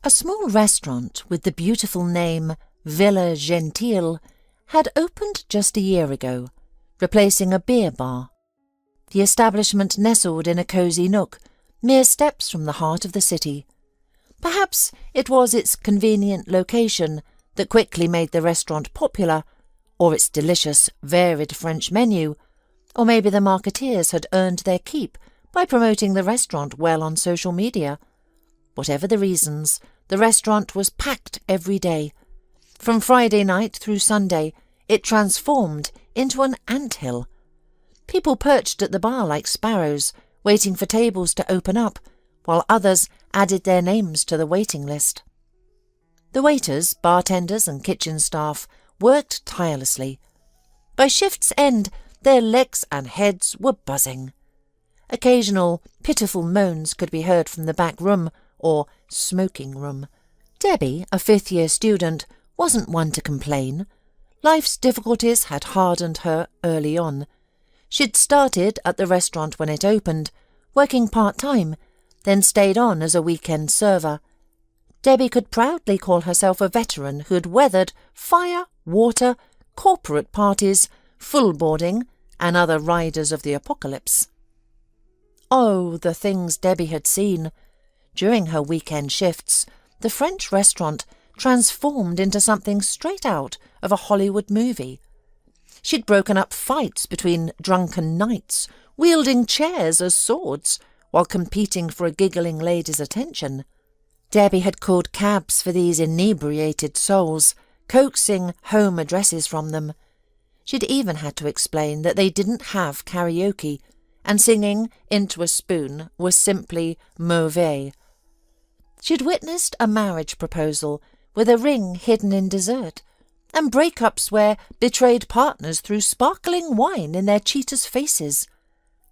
A small restaurant with the beautiful name Villa Gentile had opened just a year ago, replacing a beer bar. The establishment nestled in a cosy nook, mere steps from the heart of the city. Perhaps it was its convenient location that quickly made the restaurant popular, or its delicious, varied French menu, or maybe the marketeers had earned their keep by promoting the restaurant well on social media. Whatever the reasons, the restaurant was packed every day. From Friday night through Sunday, it transformed into an anthill. People perched at the bar like sparrows, waiting for tables to open up, while others added their names to the waiting list. The waiters, bartenders and kitchen staff worked tirelessly. By shift's end, their legs and heads were buzzing. Occasional, pitiful moans could be heard from the back room, or smoking room. Debbie, a fifth-year student, wasn't one to complain. Life's difficulties had hardened her early on. She'd started at the restaurant when it opened, working part-time, then stayed on as a weekend server. Debbie could proudly call herself a veteran who'd weathered fire, water, corporate parties, full boarding, and other riders of the apocalypse. Oh, the things Debbie had seen. During her weekend shifts, the French restaurant transformed into something straight out of a Hollywood movie. She'd broken up fights between drunken knights, wielding chairs as swords, while competing for a giggling lady's attention. Debbie had called cabs for these inebriated souls, coaxing home addresses from them. She'd even had to explain that they didn't have karaoke, and singing into a spoon was simply mauvais. She'd witnessed a marriage proposal with a ring hidden in dessert, and breakups where betrayed partners threw sparkling wine in their cheaters' faces.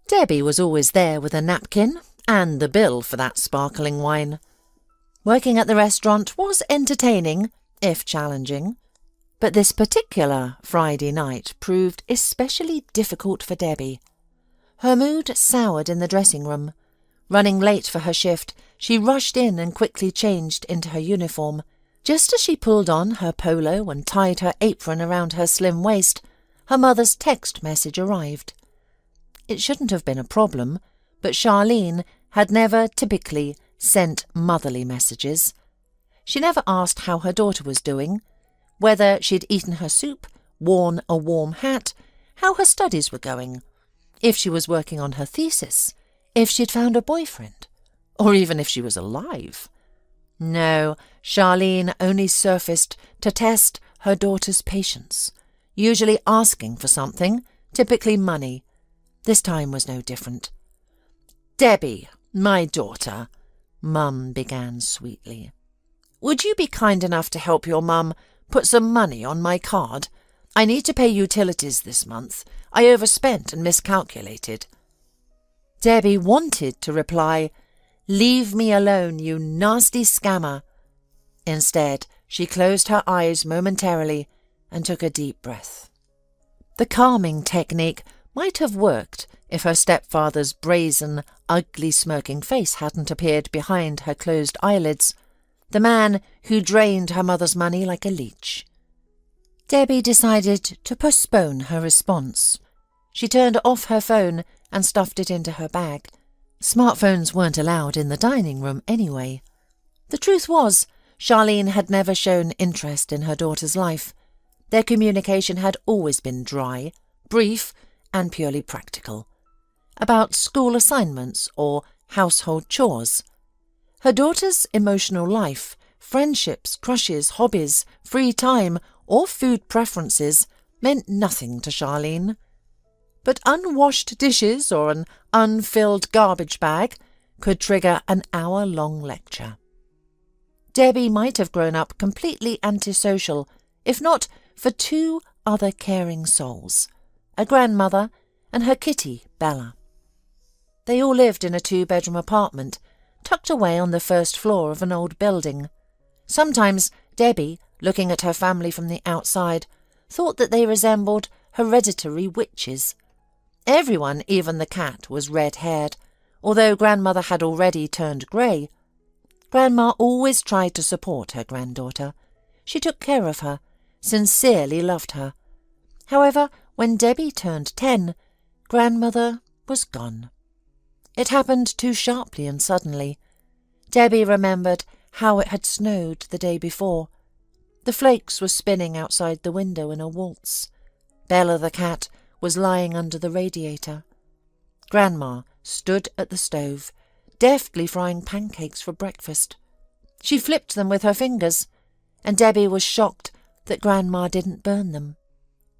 Debbie was always there with a napkin and the bill for that sparkling wine. Working at the restaurant was entertaining, if challenging, but this particular Friday night proved especially difficult for Debbie. Her mood soured in the dressing room. Running late for her shift, she rushed in and quickly changed into her uniform. Just as she pulled on her polo and tied her apron around her slim waist, her mother's text message arrived. It shouldn't have been a problem, but Charlene had never typically sent motherly messages. She never asked how her daughter was doing, whether she'd eaten her soup, worn a warm hat, how her studies were going, if she was working on her thesis, if she'd found a boyfriend, or even if she was alive. No, Charlene only surfaced to test her daughter's patience, usually asking for something, typically money. This time was no different. "Debbie, my daughter," Mum began sweetly, "would you be kind enough to help your mum put some money on my card? I need to pay utilities this month. I overspent and miscalculated." Debbie wanted to reply, "Leave me alone, you nasty scammer." Instead, she closed her eyes momentarily and took a deep breath. The calming technique might have worked if her stepfather's brazen, ugly smirking face hadn't appeared behind her closed eyelids, the man who drained her mother's money like a leech. Debbie decided to postpone her response. She turned off her phone and stuffed it into her bag. Smartphones weren't allowed in the dining room anyway. The truth was, Charlene had never shown interest in her daughter's life. Their communication had always been dry, brief, and purely practical. About school assignments or household chores. Her daughter's emotional life, friendships, crushes, hobbies, free time, or food preferences meant nothing to Charlene. But unwashed dishes or an unfilled garbage bag could trigger an hour-long lecture. Debbie might have grown up completely antisocial, if not for two other caring souls, a grandmother and her kitty, Bella. They all lived in a two-bedroom apartment, tucked away on the first floor of an old building. Sometimes Debbie, looking at her family from the outside, thought that they resembled hereditary witches. Everyone, even the cat, was red-haired, although grandmother had already turned grey. Grandma always tried to support her granddaughter. She took care of her, sincerely loved her. However, when Debbie turned 10, Grandmother was gone. It happened too sharply and suddenly. Debbie remembered how it had snowed the day before. The flakes were spinning outside the window in a waltz. Bella the cat was lying under the radiator. Grandma stood at the stove, deftly frying pancakes for breakfast. She flipped them with her fingers, and Debbie was shocked that Grandma didn't burn them.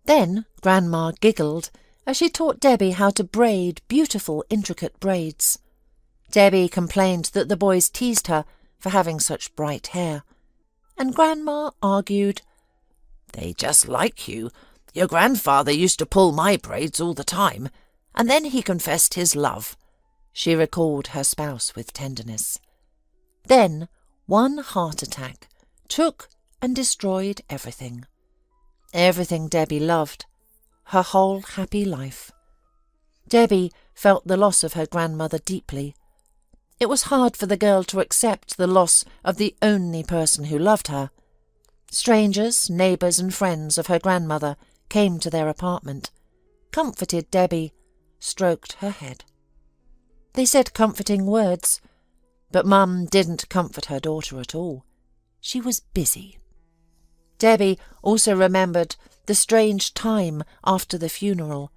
Then Grandma giggled as she taught Debbie how to braid beautiful, intricate braids. Debbie complained that the boys teased her for having such bright hair, and Grandma argued, "They just like you. Your grandfather used to pull my braids all the time, and then he confessed his love." She recalled her spouse with tenderness. Then one heart attack took and destroyed everything. Everything Debbie loved, her whole happy life. Debbie felt the loss of her grandmother deeply. It was hard for the girl to accept the loss of the only person who loved her. Strangers, neighbours and friends of her grandmother came to their apartment, comforted Debbie, stroked her head. They said comforting words, but Mum didn't comfort her daughter at all. She was busy. Debbie also remembered the strange time after the funeral,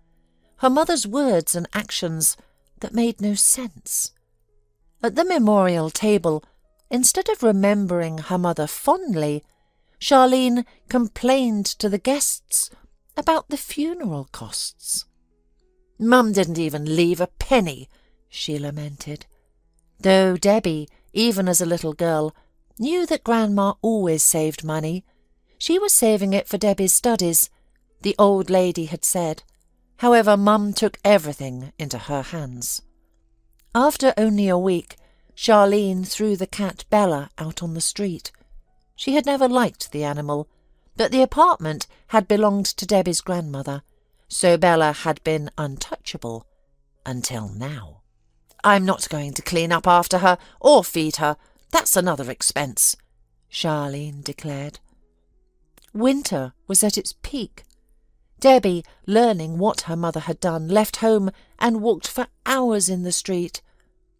her mother's words and actions that made no sense. At the memorial table, instead of remembering her mother fondly, Charlene complained to the guests about the funeral costs. "Mum didn't even leave a penny," she lamented. Though Debbie, even as a little girl, knew that Grandma always saved money, she was saving it for Debbie's studies, the old lady had said. However, Mum took everything into her hands. After only a week, Charlene threw the cat Bella out on the street. She had never liked the animal, but the apartment had belonged to Debbie's grandmother, so Bella had been untouchable until now. "I'm not going to clean up after her or feed her. That's another expense," Charlene declared. Winter was at its peak. Debbie, learning what her mother had done, left home and walked for hours in the street,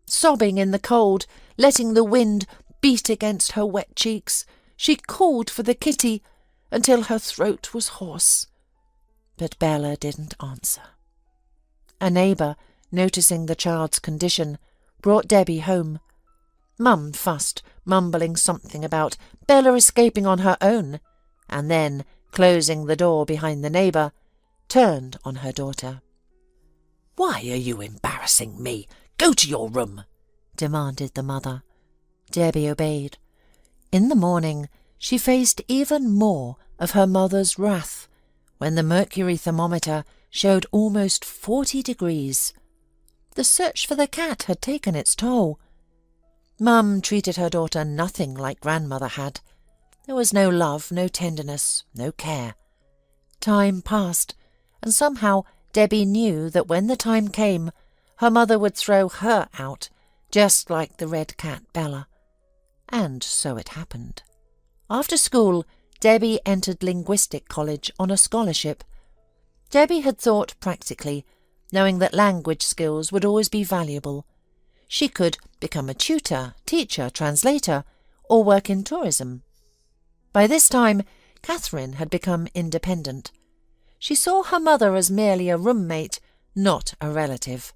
sobbing in the cold, letting the wind beat against her wet cheeks. She called for the kitty until her throat was hoarse. But Bella didn't answer. A neighbour, noticing the child's condition, brought Debbie home. Mum fussed, mumbling something about Bella escaping on her own, and then, closing the door behind the neighbour, turned on her daughter. "Why are you embarrassing me? Go to your room," demanded the mother. Debbie obeyed. In the morning, she faced even more of her mother's wrath when the mercury thermometer showed almost 40 degrees. The search for the cat had taken its toll. Mum treated her daughter nothing like grandmother had. There was no love, no tenderness, no care. Time passed, and somehow Debbie knew that when the time came, her mother would throw her out, just like the red cat Bella. And so it happened. After school, Debbie entered linguistic college on a scholarship. Debbie had thought practically, knowing that language skills would always be valuable. She could become a tutor, teacher, translator, or work in tourism. By this time, Catherine had become independent. She saw her mother as merely a roommate, not a relative.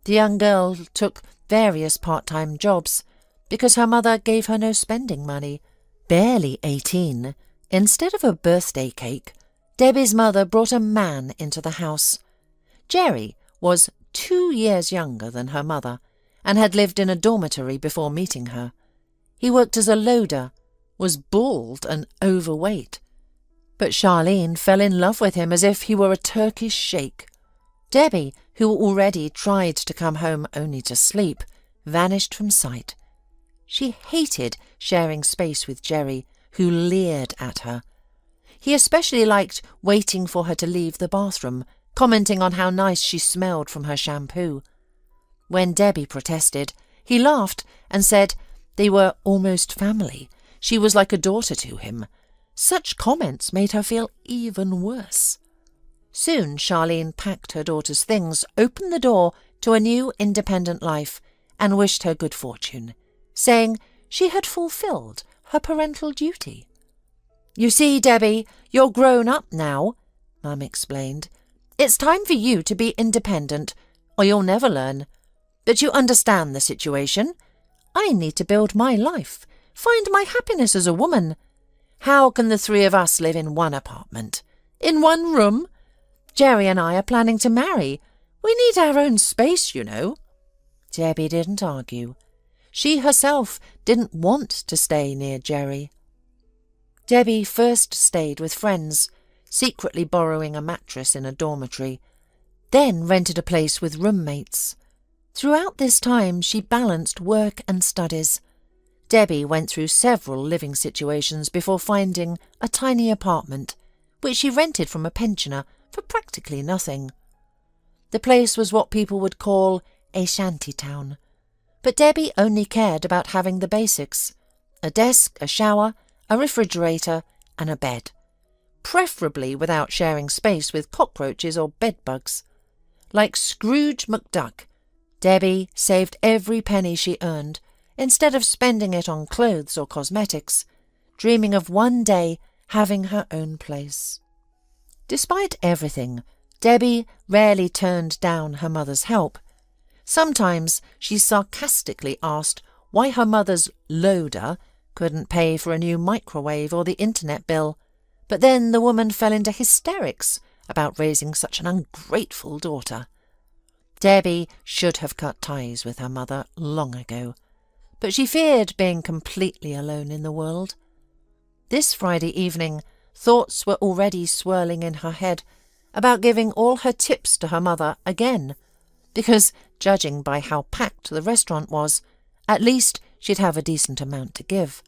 The young girl took various part-time jobs because her mother gave her no spending money. Barely 18, instead of a birthday cake, Debbie's mother brought a man into the house. Jerry was 2 years younger than her mother and had lived in a dormitory before meeting her. He worked as a loader, was bald and overweight. But Charlene fell in love with him as if he were a Turkish sheikh. Debbie, who already tried to come home only to sleep, vanished from sight. She hated sharing space with Jerry, who leered at her. He especially liked waiting for her to leave the bathroom, commenting on how nice she smelled from her shampoo. When Debbie protested, he laughed and said They were almost family. She was like a daughter to him. Such comments made her feel even worse. Soon Charlene packed her daughter's things, opened the door to a new independent life, and wished her good fortune, saying she had fulfilled her parental duty. "You see, Debbie, you're grown up now," Mum explained. "It's time for you to be independent, or you'll never learn. But you understand the situation. I need to build my life, find my happiness as a woman. How can the three of us live in one apartment? In one room? Jerry and I are planning to marry. We need our own space, you know." Debbie didn't argue. She herself didn't want to stay near Jerry. Debbie first stayed with friends, secretly borrowing a mattress in a dormitory, then rented a place with roommates. Throughout this time, she balanced work and studies. Debbie went through several living situations before finding a tiny apartment, which she rented from a pensioner for practically nothing. The place was what people would call a shanty town, but Debbie only cared about having the basics: a desk, a shower, a refrigerator, and a bed, preferably without sharing space with cockroaches or bedbugs. Like Scrooge McDuck, Debbie saved every penny she earned, instead of spending it on clothes or cosmetics, dreaming of one day having her own place. Despite everything, Debbie rarely turned down her mother's help. Sometimes she sarcastically asked why her mother's loader couldn't pay for a new microwave or the internet bill, but then the woman fell into hysterics about raising such an ungrateful daughter. Debbie should have cut ties with her mother long ago, but she feared being completely alone in the world. This Friday evening, thoughts were already swirling in her head about giving all her tips to her mother again, because, judging by how packed the restaurant was, at least she'd have a decent amount to give.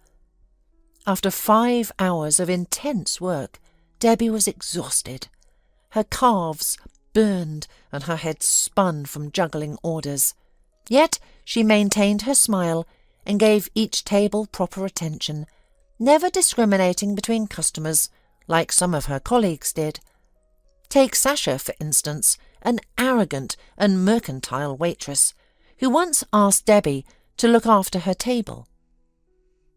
After 5 hours of intense work, Debbie was exhausted. Her calves burned and her head spun from juggling orders. Yet she maintained her smile and gave each table proper attention, never discriminating between customers like some of her colleagues did. Take Sasha, for instance, an arrogant and mercantile waitress, who once asked Debbie to look after her table.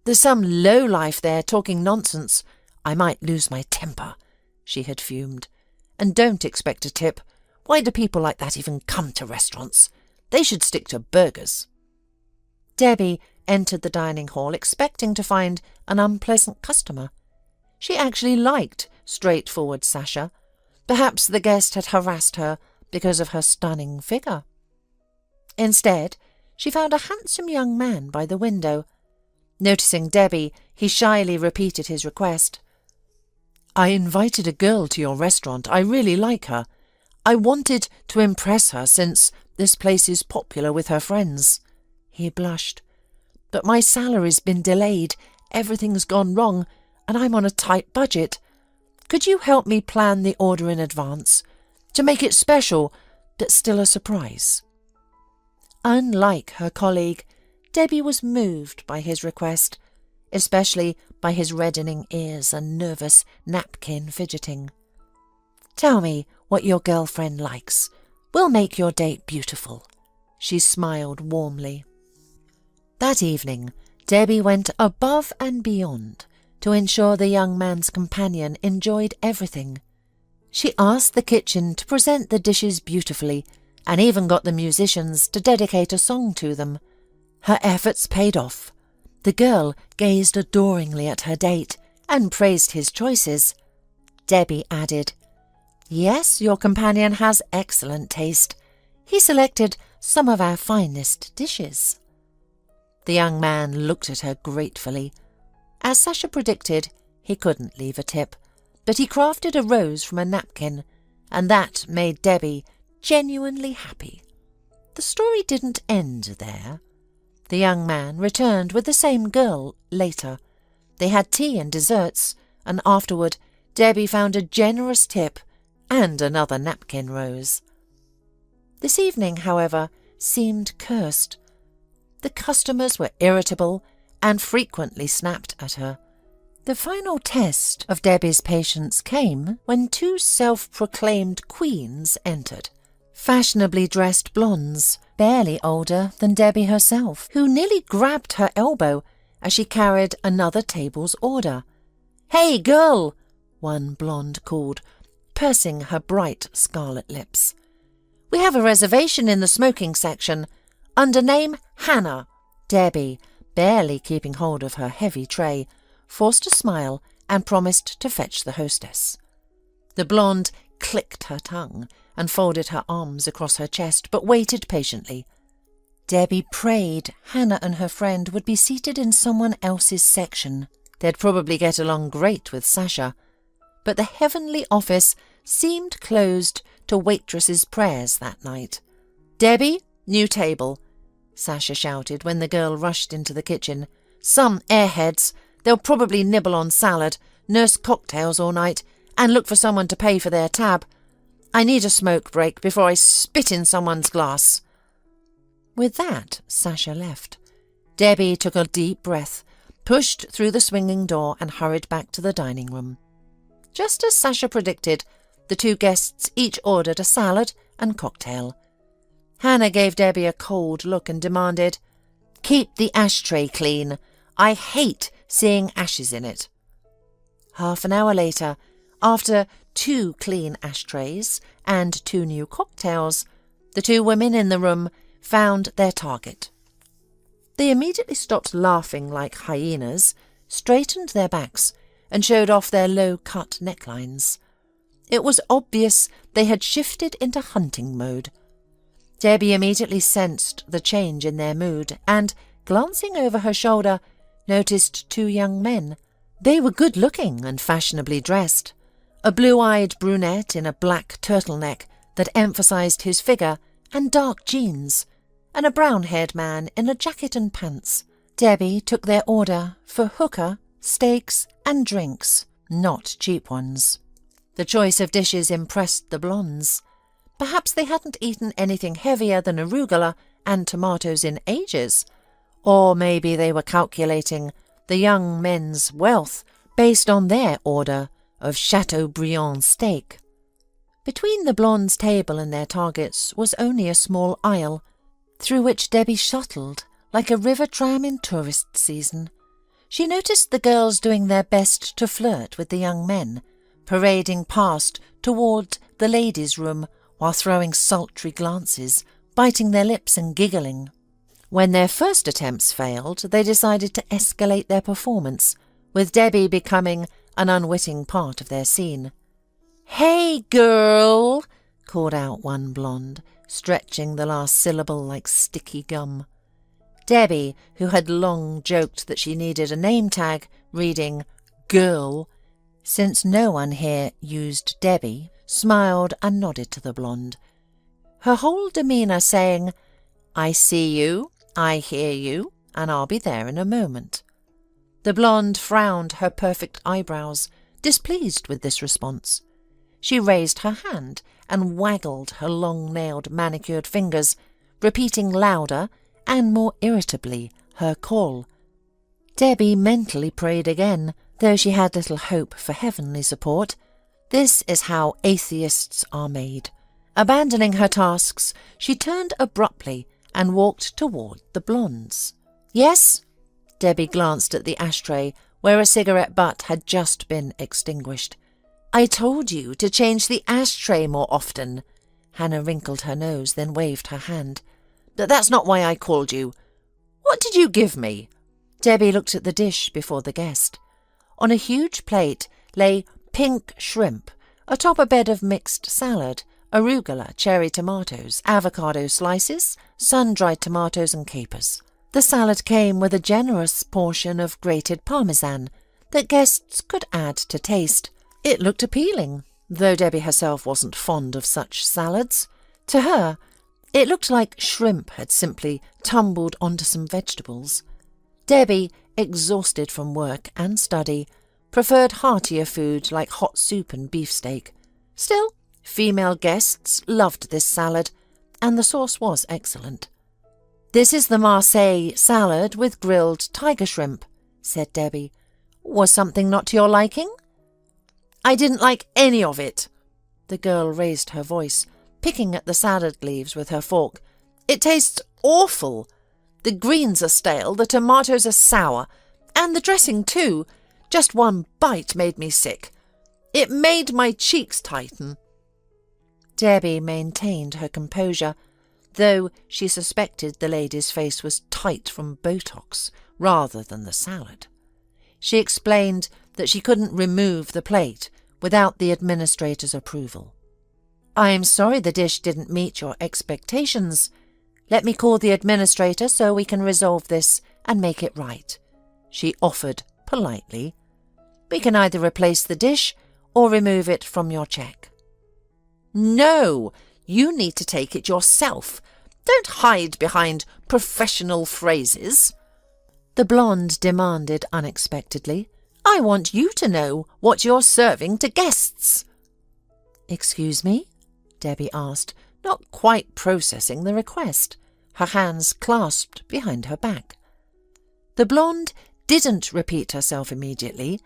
"There's some lowlife there talking nonsense. I might lose my temper," she had fumed. "And don't expect a tip. Why do people like that even come to restaurants? They should stick to burgers." Debbie entered the dining hall expecting to find an unpleasant customer. She actually liked straightforward Sasha. Perhaps the guest had harassed her because of her stunning figure. Instead, she found a handsome young man by the window. Noticing Debbie, he shyly repeated his request. "I invited a girl to your restaurant. I really like her. I wanted to impress her since this place is popular with her friends." He blushed. "But my salary's been delayed, everything's gone wrong, and I'm on a tight budget. Could you help me plan the order in advance, to make it special, but still a surprise?" Unlike her colleague, Debbie was moved by his request, especially by his reddening ears and nervous napkin fidgeting. "Tell me what your girlfriend likes. We'll make your date beautiful." She smiled warmly. That evening, Debbie went above and beyond to ensure the young man's companion enjoyed everything. She asked the kitchen to present the dishes beautifully and even got the musicians to dedicate a song to them. Her efforts paid off. The girl gazed adoringly at her date and praised his choices. Debbie added, "Yes, your companion has excellent taste. He selected some of our finest dishes." The young man looked at her gratefully. As Sasha predicted, he couldn't leave a tip, but he crafted a rose from a napkin, and that made Debbie genuinely happy. The story didn't end there. The young man returned with the same girl later. They had tea and desserts, and afterward Debbie found a generous tip and another napkin rose. This evening, however, seemed cursed. The customers were irritable and frequently snapped at her. The final test of Debbie's patience came when two self-proclaimed queens entered. Fashionably dressed blondes, barely older than Debbie herself, who nearly grabbed her elbow as she carried another table's order. "Hey, girl!" one blonde called, pursing her bright scarlet lips. "We have a reservation in the smoking section, under name Hannah." Debbie, barely keeping hold of her heavy tray, forced a smile and promised to fetch the hostess. The blonde clicked her tongue and folded her arms across her chest, but waited patiently. Debbie prayed Hannah and her friend would be seated in someone else's section. They'd probably get along great with Sasha, but the heavenly office seemed closed to waitresses' prayers that night. "Debbie, new table," Sasha shouted when the girl rushed into the kitchen. "Some airheads. They'll probably nibble on salad, nurse cocktails all night, and look for someone to pay for their tab. I need a smoke break before I spit in someone's glass." With that, Sasha left. Debbie took a deep breath, pushed through the swinging door and hurried back to the dining room. Just as Sasha predicted, the two guests each ordered a salad and cocktail. Hannah gave Debbie a cold look and demanded, "Keep the ashtray clean. I hate seeing ashes in it." Half an hour later, after 2 clean ashtrays and 2 new cocktails, the two women in the room found their target. They immediately stopped laughing like hyenas, straightened their backs, and showed off their low-cut necklines. It was obvious they had shifted into hunting mode. Debbie immediately sensed the change in their mood and, glancing over her shoulder, noticed 2 young men. They were good-looking and fashionably dressed. A blue-eyed brunette in a black turtleneck that emphasized his figure and dark jeans, and a brown-haired man in a jacket and pants. Debbie took their order for hookah, steaks, and drinks, not cheap ones. The choice of dishes impressed the blondes. Perhaps they hadn't eaten anything heavier than arugula and tomatoes in ages, or maybe they were calculating the young men's wealth based on their order of Chateaubriand steak. Between the blondes' table and their targets was only a small aisle, through which Debbie shuttled like a river tram in tourist season. She noticed the girls doing their best to flirt with the young men, parading past toward the ladies' room while throwing sultry glances, biting their lips and giggling. When their first attempts failed, they decided to escalate their performance, with Debbie becoming an unwitting part of their scene. "Hey, girl!" called out one blonde, stretching the last syllable like sticky gum. Debbie, who had long joked that she needed a name tag reading "girl," since no one here used Debbie, smiled and nodded to the blonde, her whole demeanour saying, "I see you, I hear you, and I'll be there in a moment." The blonde frowned her perfect eyebrows, displeased with this response. She raised her hand and waggled her long-nailed manicured fingers, repeating louder and more irritably her call. Debbie mentally prayed again, though she had little hope for heavenly support. This is how atheists are made. Abandoning her tasks, she turned abruptly and walked toward the blondes. "Yes?" Debbie glanced at the ashtray, where a cigarette butt had just been extinguished. "I told you to change the ashtray more often." Hannah wrinkled her nose, then waved her hand. "That's not why I called you. What did you give me?" Debbie looked at the dish before the guest. On a huge plate lay pink shrimp, atop a bed of mixed salad, arugula, cherry tomatoes, avocado slices, sun-dried tomatoes and capers. The salad came with a generous portion of grated parmesan that guests could add to taste. It looked appealing, though Debbie herself wasn't fond of such salads. To her, it looked like shrimp had simply tumbled onto some vegetables. Debbie, exhausted from work and study, preferred heartier food like hot soup and beefsteak. Still, female guests loved this salad, and the sauce was excellent. "This is the Marseille salad with grilled tiger shrimp," said Debbie. "Was something not to your liking?" "I didn't like any of it." The girl raised her voice, picking at the salad leaves with her fork. "It tastes awful. The greens are stale, the tomatoes are sour, and the dressing too. Just one bite made me sick. It made my cheeks tighten." Debbie maintained her composure, though she suspected the lady's face was tight from Botox rather than the salad. She explained that she couldn't remove the plate without the administrator's approval. "I'm sorry the dish didn't meet your expectations. Let me call the administrator so we can resolve this and make it right," she offered politely. "We can either replace the dish or remove it from your check." "No, you need to take it yourself. Don't hide behind professional phrases," the blonde demanded unexpectedly. "I want you to know what you're serving to guests." "Excuse me?" Debbie asked, not quite processing the request, her hands clasped behind her back. The blonde didn't repeat herself immediately.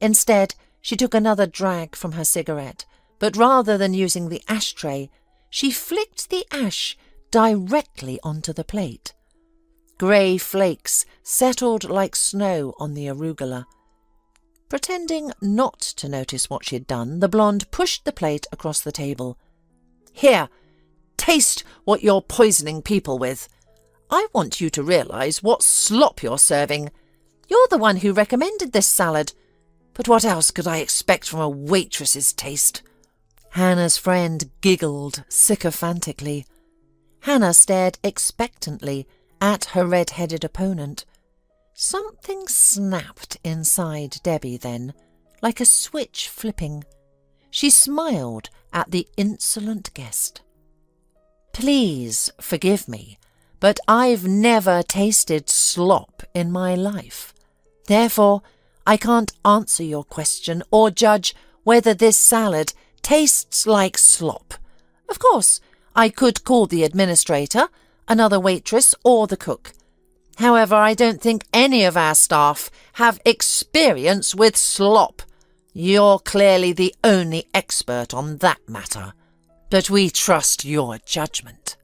Instead, she took another drag from her cigarette, but rather than using the ashtray, she flicked the ash directly onto the plate. Grey flakes settled like snow on the arugula. Pretending not to notice what she'd done, the blonde pushed the plate across the table. "Here, taste what you're poisoning people with. I want you to realise what slop you're serving. You're the one who recommended this salad, but what else could I expect from a waitress's taste?" Hannah's friend giggled sycophantically. Hannah stared expectantly at her red-headed opponent. Something snapped inside Debbie then, like a switch flipping. She smiled at the insolent guest. "Please forgive me, but I've never tasted slop in my life. Therefore, I can't answer your question or judge whether this salad tastes like slop. Of course, I could call the administrator, another waitress, or the cook. However, I don't think any of our staff have experience with slop. You're clearly the only expert on that matter, but we trust your judgment."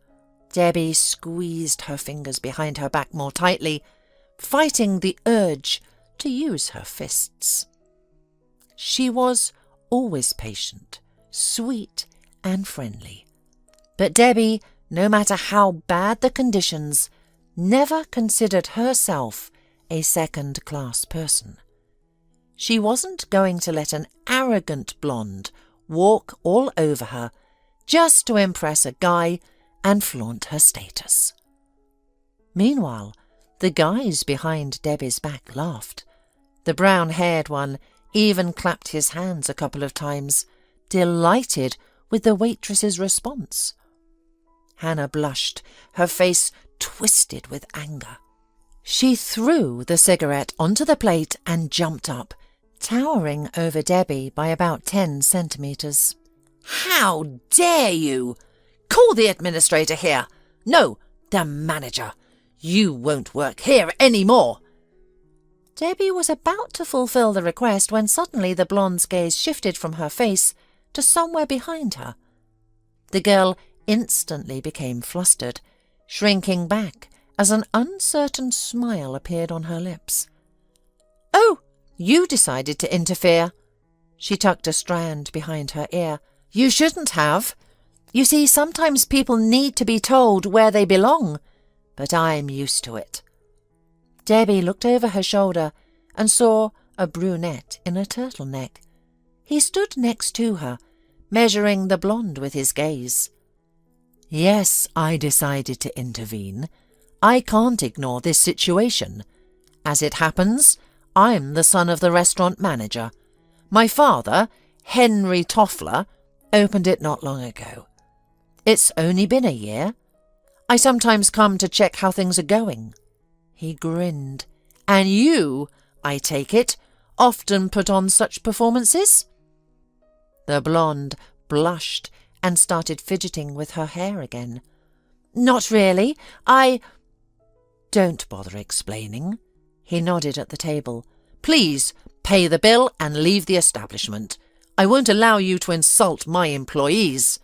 Debbie squeezed her fingers behind her back more tightly, fighting the urge to use her fists. She was always patient, sweet and friendly. But Debbie, no matter how bad the conditions, never considered herself a second-class person. She wasn't going to let an arrogant blonde walk all over her just to impress a guy and flaunt her status. Meanwhile, the guys behind Debbie's back laughed. The brown-haired one even clapped his hands a couple of times, delighted with the waitress's response. Hannah blushed, her face twisted with anger. She threw the cigarette onto the plate and jumped up, towering over Debbie by about 10 centimetres. "How dare you! Call the administrator here! No, the manager! You won't work here any more!" Debbie was about to fulfill the request when suddenly the blonde's gaze shifted from her face to somewhere behind her. The girl instantly became flustered, shrinking back as an uncertain smile appeared on her lips. "Oh, you decided to interfere." She tucked a strand behind her ear. "You shouldn't have. You see, sometimes people need to be told where they belong, but I'm used to it." Debbie looked over her shoulder and saw a brunette in a turtleneck. He stood next to her, measuring the blonde with his gaze. "Yes, I decided to intervene. I can't ignore this situation. As it happens, I'm the son of the restaurant manager. My father, Henry Toffler, opened it not long ago. It's only been a year. I sometimes come to check how things are going." He grinned. "And you, I take it, often put on such performances?" The blonde blushed and started fidgeting with her hair again. "Not really. Don't bother explaining. He nodded at the table. Please, pay the bill and leave the establishment. I won't allow you to insult my employees.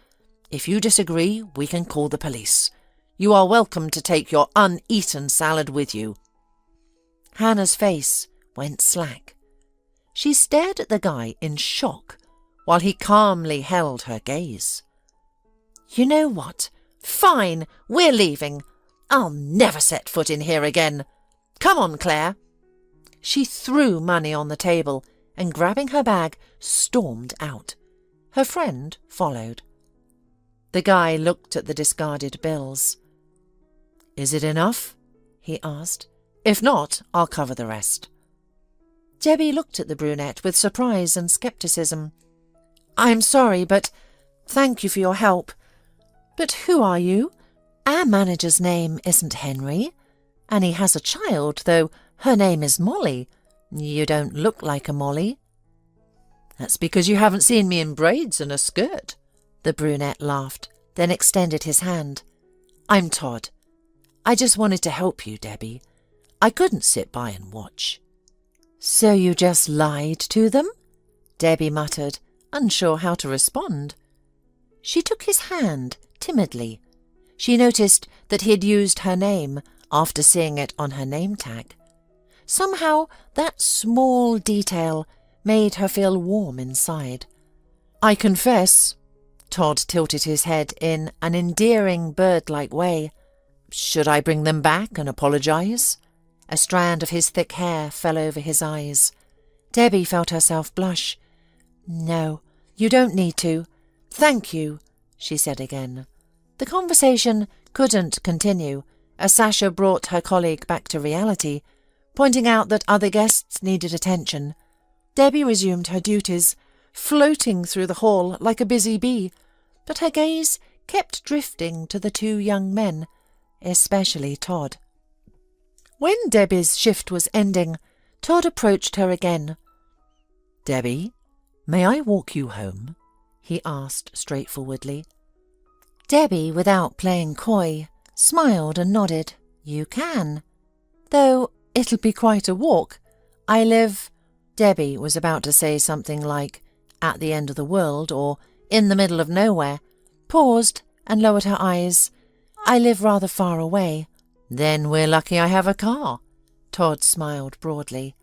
If you disagree, we can call the police. You are welcome to take your uneaten salad with you. Hannah's face went slack. She stared at the guy in shock while he calmly held her gaze. You know what? Fine, we're leaving. I'll never set foot in here again. Come on, Claire. She threw money on the table and, grabbing her bag, stormed out. Her friend followed. The guy looked at the discarded bills. Is it enough? He asked. If not, I'll cover the rest. Debbie looked at the brunette with surprise and scepticism. I'm sorry, but thank you for your help. But who are you? Our manager's name isn't Henry, and he has a child, though her name is Molly. You don't look like a Molly. That's because you haven't seen me in braids and a skirt. The brunette laughed, then extended his hand. I'm Todd. I just wanted to help you, Debbie. I couldn't sit by and watch. So you just lied to them? Debbie muttered, unsure how to respond. She took his hand timidly. She noticed that he had used her name after seeing it on her name tag. Somehow that small detail made her feel warm inside. I confess, Todd tilted his head in an endearing bird-like way. Should I bring them back and apologize? A strand of his thick hair fell over his eyes. Debbie felt herself blush. No, you don't need to. Thank you, she said again. The conversation couldn't continue, as Sasha brought her colleague back to reality, pointing out that other guests needed attention. Debbie resumed her duties, floating through the hall like a busy bee, but her gaze kept drifting to the two young men, especially Todd. When Debbie's shift was ending, Todd approached her again. Debbie, may I walk you home? He asked straightforwardly. Debbie, without playing coy, smiled and nodded. You can. Though it'll be quite a walk. I live... Debbie was about to say something like, at the end of the world or in the middle of nowhere, paused and lowered her eyes. I live rather far away. Then we're lucky I have a car. Todd smiled broadly.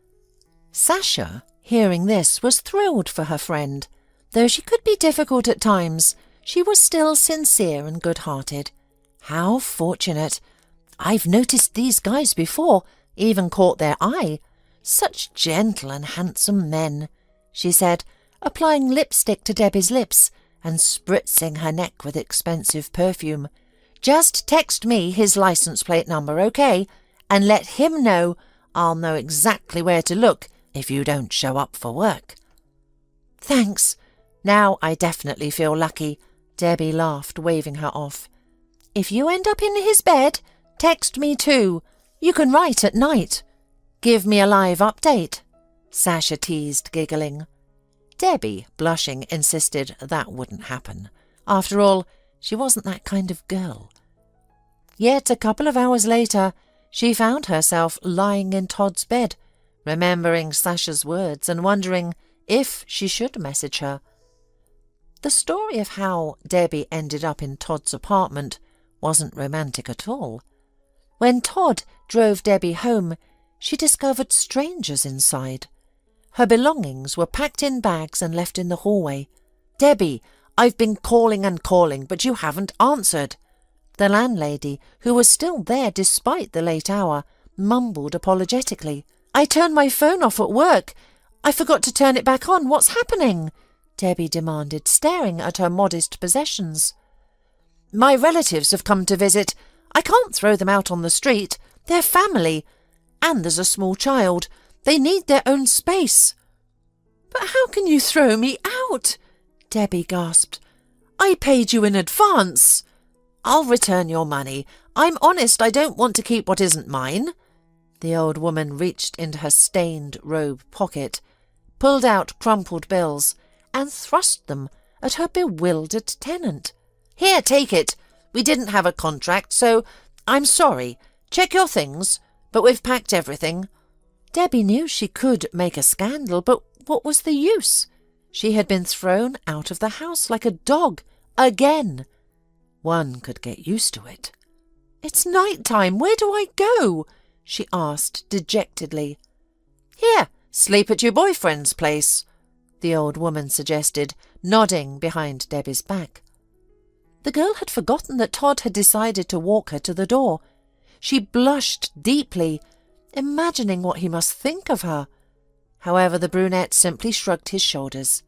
Sasha, hearing this, was thrilled for her friend. Though she could be difficult at times, she was still sincere and good-hearted. How fortunate! I've noticed these guys before, even caught their eye. Such gentle and handsome men, she said, applying lipstick to Debbie's lips and spritzing her neck with expensive perfume. Just text me his license plate number, okay? And let him know I'll know exactly where to look if you don't show up for work. Thanks. Now I definitely feel lucky, Debbie laughed, waving her off. If you end up in his bed, text me too. You can write at night. Give me a live update, Sasha teased, giggling. Debbie, blushing, insisted that wouldn't happen. After all, she wasn't that kind of girl. Yet a couple of hours later, she found herself lying in Todd's bed, remembering Sasha's words and wondering if she should message her. The story of how Debbie ended up in Todd's apartment wasn't romantic at all. When Todd drove Debbie home, she discovered strangers inside. Her belongings were packed in bags and left in the hallway. Debbie, I've been calling and calling, but you haven't answered. The landlady, who was still there despite the late hour, mumbled apologetically. I turned my phone off at work. I forgot to turn it back on. What's happening? Debbie demanded, staring at her modest possessions. My relatives have come to visit. I can't throw them out on the street. They're family. And there's a small child. They need their own space. But how can you throw me out? Debbie gasped. I paid you in advance. I'll return your money. I'm honest, I don't want to keep what isn't mine. The old woman reached into her stained robe pocket, pulled out crumpled bills, and thrust them at her bewildered tenant. Here, take it. We didn't have a contract, so I'm sorry. Check your things, but we've packed everything." Debbie knew she could make a scandal, but what was the use? She had been thrown out of the house like a dog, again. One could get used to it. "It's night time. Where do I go?" she asked dejectedly. "Here, sleep at your boyfriend's place," the old woman suggested, nodding behind Debbie's back. The girl had forgotten that Todd had decided to walk her to the door. She blushed deeply, imagining what he must think of her. However, the brunette simply shrugged his shoulders.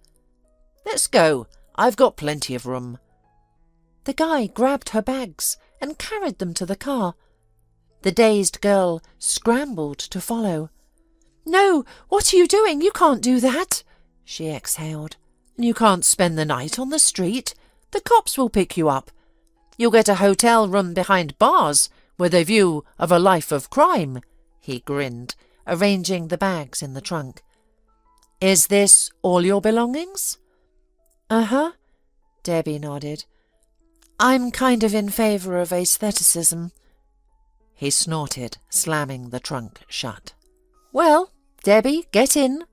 "Let's go. I've got plenty of room." The guy grabbed her bags and carried them to the car. The dazed girl scrambled to follow. "No, what are you doing? You can't do that," she exhaled. "You can't spend the night on the street. The cops will pick you up. You'll get a hotel room behind bars with a view of a life of crime," he grinned, arranging the bags in the trunk. "Is this all your belongings?" "Uh-huh," Debbie nodded. "I'm kind of in favour of aestheticism." He snorted, slamming the trunk shut. "Well, Debbie, get in.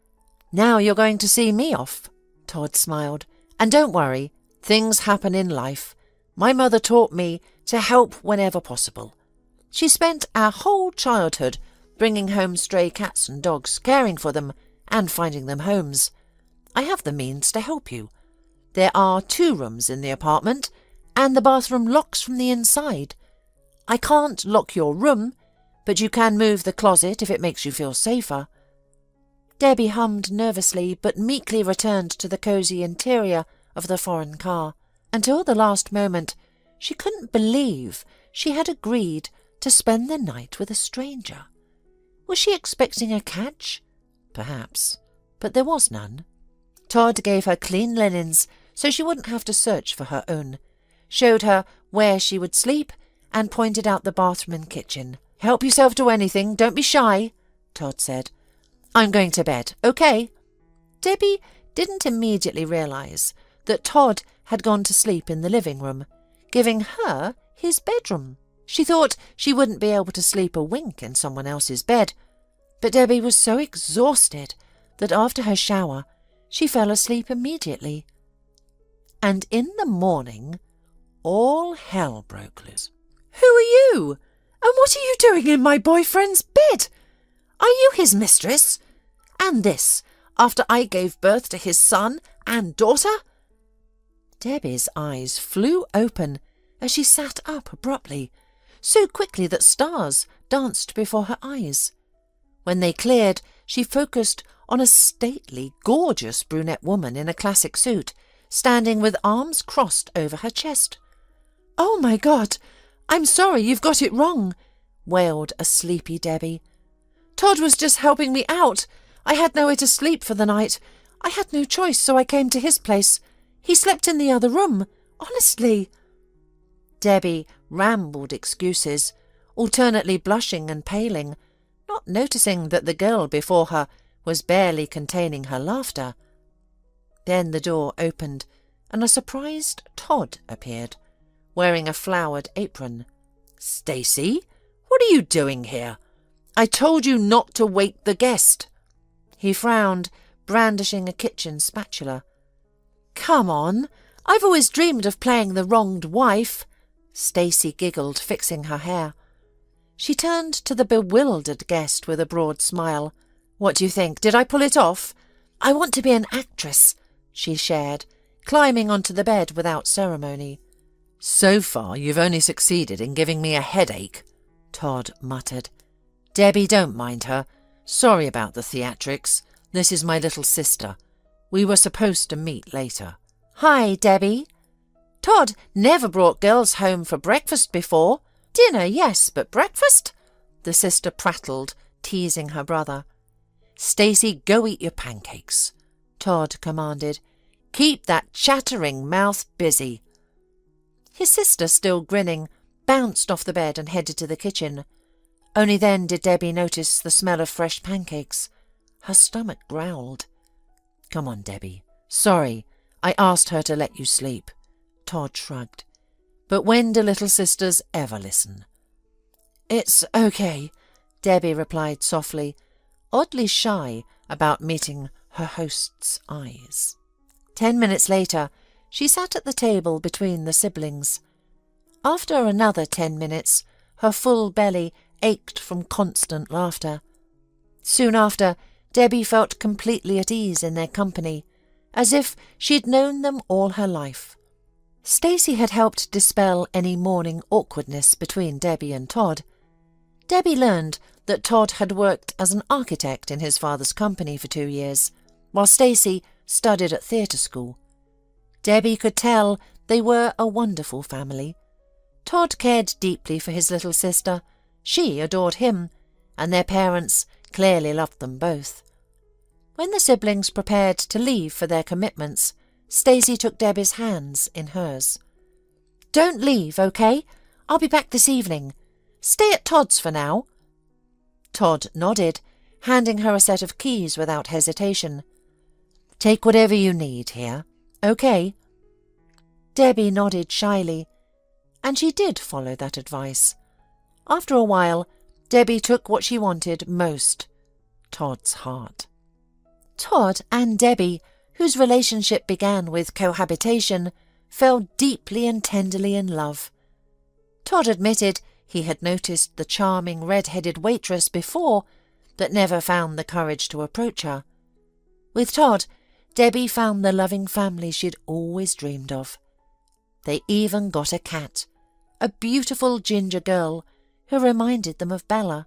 Now you're going to see me off," Todd smiled. "And don't worry, things happen in life. My mother taught me to help whenever possible. She spent our whole childhood bringing home stray cats and dogs, caring for them, and finding them homes. I have the means to help you. There are 2 rooms in the apartment, and the bathroom locks from the inside. I can't lock your room, but you can move the closet if it makes you feel safer." Debbie hummed nervously, but meekly returned to the cosy interior of the foreign car. Until the last moment, she couldn't believe she had agreed to spend the night with a stranger. Was she expecting a catch? Perhaps, but there was none. Todd gave her clean linens so she wouldn't have to search for her own, showed her where she would sleep, and pointed out the bathroom and kitchen. "Help yourself to anything, don't be shy," Todd said. "I'm going to bed, okay?" Debbie didn't immediately realise that Todd had gone to sleep in the living room, giving her his bedroom. She thought she wouldn't be able to sleep a wink in someone else's bed, but Debbie was so exhausted that after her shower she fell asleep immediately. And in the morning, all hell broke loose. "Who are you? And what are you doing in my boyfriend's bed? Are you his mistress? And this, after I gave birth to his son and daughter?" Debbie's eyes flew open as she sat up abruptly, so quickly that stars danced before her eyes. When they cleared, she focused on a stately, gorgeous brunette woman in a classic suit, standing with arms crossed over her chest. "Oh, my God! I'm sorry, you've got it wrong," wailed a sleepy Debbie. "Todd was just helping me out. I had nowhere to sleep for the night. I had no choice, so I came to his place. He slept in the other room. Honestly." Debbie rambled excuses, alternately blushing and paling, not noticing that the girl before her was barely containing her laughter. Then the door opened, and a surprised Todd appeared, wearing a flowered apron. "Stacy, what are you doing here? I told you not to wake the guest." He frowned, brandishing a kitchen spatula. "Come on, I've always dreamed of playing the wronged wife," Stacy giggled, fixing her hair. She turned to the bewildered guest with a broad smile. "What do you think? Did I pull it off? I want to be an actress," she shared, climbing onto the bed without ceremony. "So far, you've only succeeded in giving me a headache," Todd muttered. "Debbie, don't mind her. Sorry about the theatrics. This is my little sister. We were supposed to meet later." "Hi, Debbie. Todd never brought girls home for breakfast before. Dinner, yes, but breakfast?" the sister prattled, teasing her brother. "Stacy, go eat your pancakes," Todd commanded. "Keep that chattering mouth busy." His sister, still grinning, bounced off the bed and headed to the kitchen. Only then did Debbie notice the smell of fresh pancakes. Her stomach growled. "Come on, Debbie. Sorry, I asked her to let you sleep." Todd shrugged. "But when do little sisters ever listen?" "It's okay," Debbie replied softly, oddly shy about meeting her host's eyes. 10 minutes later, she sat at the table between the siblings. After another 10 minutes, her full belly ached from constant laughter. Soon after, Debbie felt completely at ease in their company, as if she'd known them all her life. Stacy had helped dispel any morning awkwardness between Debbie and Todd. Debbie learned that Todd had worked as an architect in his father's company for 2 years, while Stacy studied at theatre school. Debbie could tell they were a wonderful family. Todd cared deeply for his little sister, she adored him, and their parents clearly loved them both. When the siblings prepared to leave for their commitments, Stacy took Debbie's hands in hers. "Don't leave, okay? I'll be back this evening. Stay at Todd's for now." Todd nodded, handing her a set of keys without hesitation. "Take whatever you need here, okay?" Debbie nodded shyly, and she did follow that advice. After a while, Debbie took what she wanted most, Todd's heart. Todd and Debbie, whose relationship began with cohabitation, fell deeply and tenderly in love. Todd admitted he had noticed the charming red-headed waitress before, but never found the courage to approach her. With Todd, Debbie found the loving family she'd always dreamed of. They even got a cat, a beautiful ginger girl who reminded them of Bella.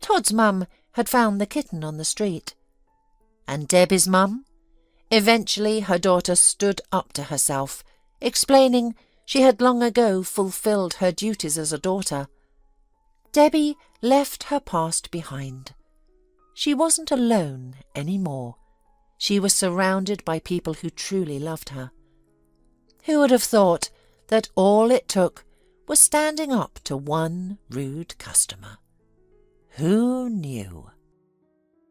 Todd's mum had found the kitten on the street. And Debbie's mum? Eventually her daughter stood up to herself, explaining she had long ago fulfilled her duties as a daughter. Debbie left her past behind. She wasn't alone anymore. She was surrounded by people who truly loved her. Who would have thought that all it took was standing up to one rude customer? Who knew?